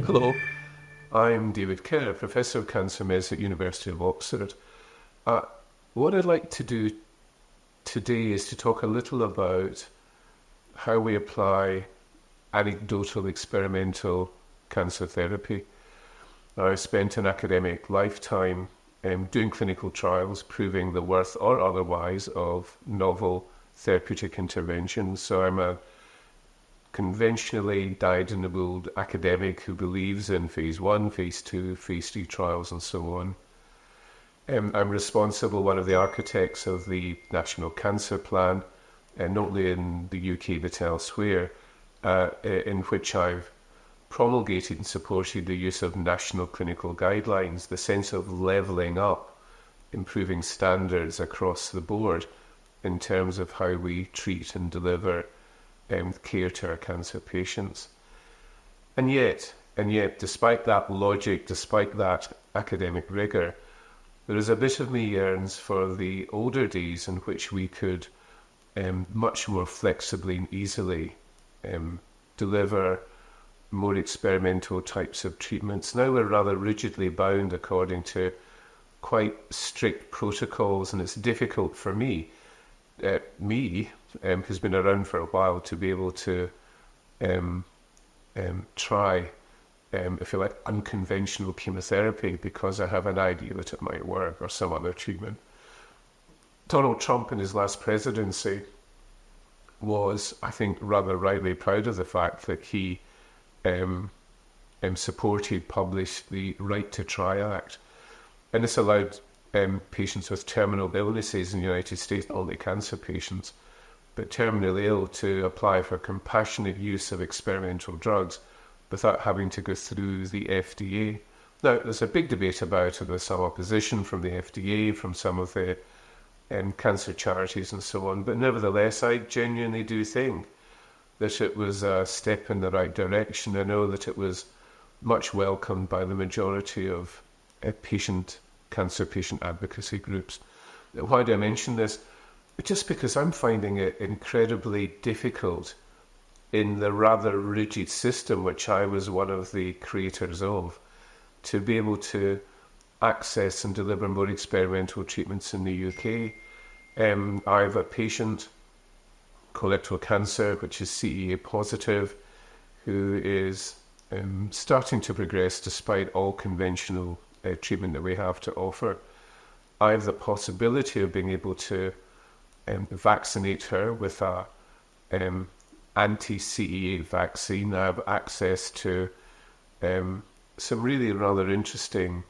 Hello, I'm David Kerr, Professor of Cancer Medicine at University of Oxford. Uh, what I'd like to do today is to talk a little about how we apply anecdotal experimental cancer therapy. I've spent an academic lifetime doing clinical trials proving the worth or otherwise of novel therapeutic interventions. So I'm a conventionally dyed-in-the-wool academic who believes in phase 1, phase 2, phase 3 trials and so on. I'm responsible, one of the architects of the National Cancer Plan, not only in the UK but elsewhere, in which I've promulgated and supported the use of national clinical guidelines, the sense of levelling up, improving standards across the board in terms of how we treat and deliver care to our cancer patients. And yet, despite that logic, despite that academic rigour, there is a bit of me yearns for the older days in which we could much more flexibly and easily deliver more experimental types of treatments. Now we're rather rigidly bound according to quite strict protocols, and it's difficult for me, who's been around for a while, to be able to try, if you like, unconventional chemotherapy because I have an idea that it might work, or some other treatment. Donald Trump in his last presidency was, I think, rather rightly proud of the fact that he supported, published the Right to Try Act. And this allowed patients with terminal illnesses in the United States, not only cancer patients, but terminally ill, to apply for compassionate use of experimental drugs without having to go through the FDA. Now, there's a big debate about it. There's some opposition from the FDA, from some of the cancer charities and so on. But nevertheless, I genuinely do think that it was a step in the right direction. I know that it was much welcomed by the majority of cancer patient advocacy groups. Why do I mention this? Just because I'm finding it incredibly difficult in the rather rigid system which I was one of the creators of, to be able to access and deliver more experimental treatments in the UK. I have a patient, colorectal cancer, which is CEA positive, who is starting to progress despite all conventional treatment that we have to offer. I have the possibility of being able to vaccinate her with a anti-CEA vaccine. I have access to some really rather interesting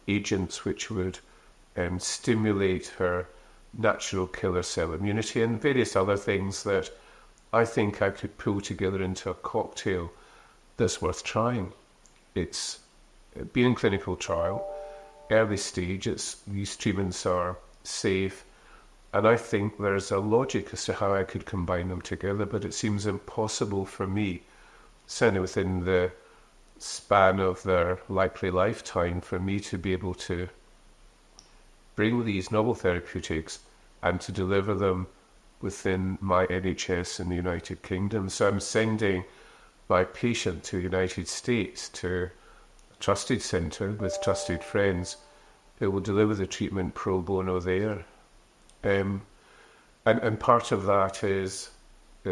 agents which would stimulate her natural killer cell immunity, and various other things that I think I could pull together into a cocktail that's worth trying. It's been in clinical trial, early stage. These treatments are safe, and I think there's a logic as to how I could combine them together, but it seems impossible for me, certainly within the span of their likely lifetime, for me to be able to bring these novel therapeutics and to deliver them within my NHS in the United Kingdom. So I'm sending my patient to the United States, to a trusted centre with trusted friends who will deliver the treatment pro bono there. And part of that is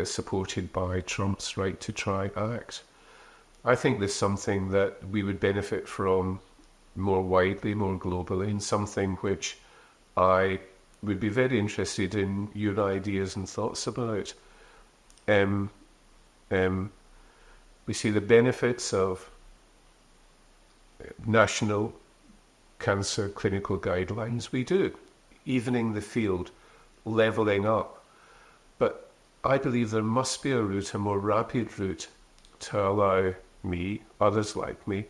supported by Trump's Right to Try Act. I think there's something that we would benefit from more widely, more globally, and something which I would be very interested in your ideas and thoughts about. We see the benefits of national cancer clinical guidelines. We do, evening the field, levelling up. But I believe there must be a route, a more rapid route, to allow me, others like me,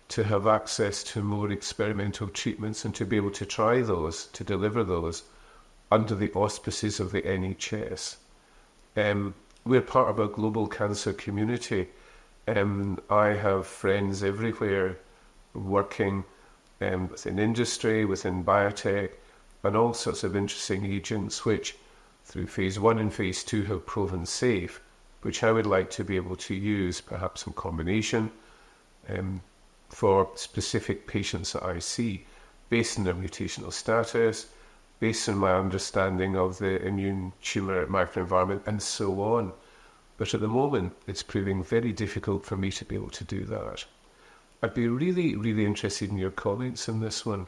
to have access to more experimental treatments and to be able to try those, to deliver those under the auspices of the NHS. We're part of a global cancer community. I have friends everywhere working within industry, within biotech, and all sorts of interesting agents which, through phase 1 and phase 2, have proven safe, which I would like to be able to use, perhaps in combination for specific patients that I see, based on their mutational status, based on my understanding of the immune tumour microenvironment, and so on. But at the moment, it's proving very difficult for me to be able to do that. I'd be really, really interested in your comments on this one.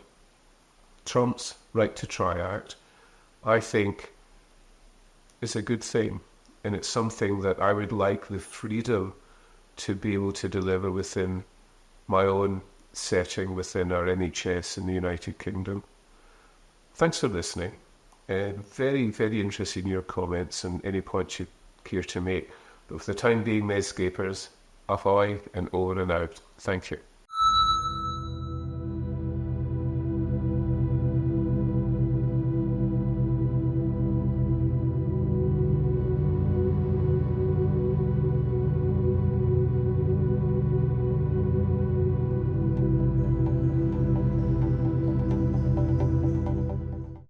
Trump's Right to Try Act, I think, is a good thing, and it's something that I would like the freedom to be able to deliver within my own setting within our NHS in the United Kingdom. Thanks for listening. Very, very interested in your comments and any points you care to make. But for the time being, Medscapers, ahoy and over and out. Thank you.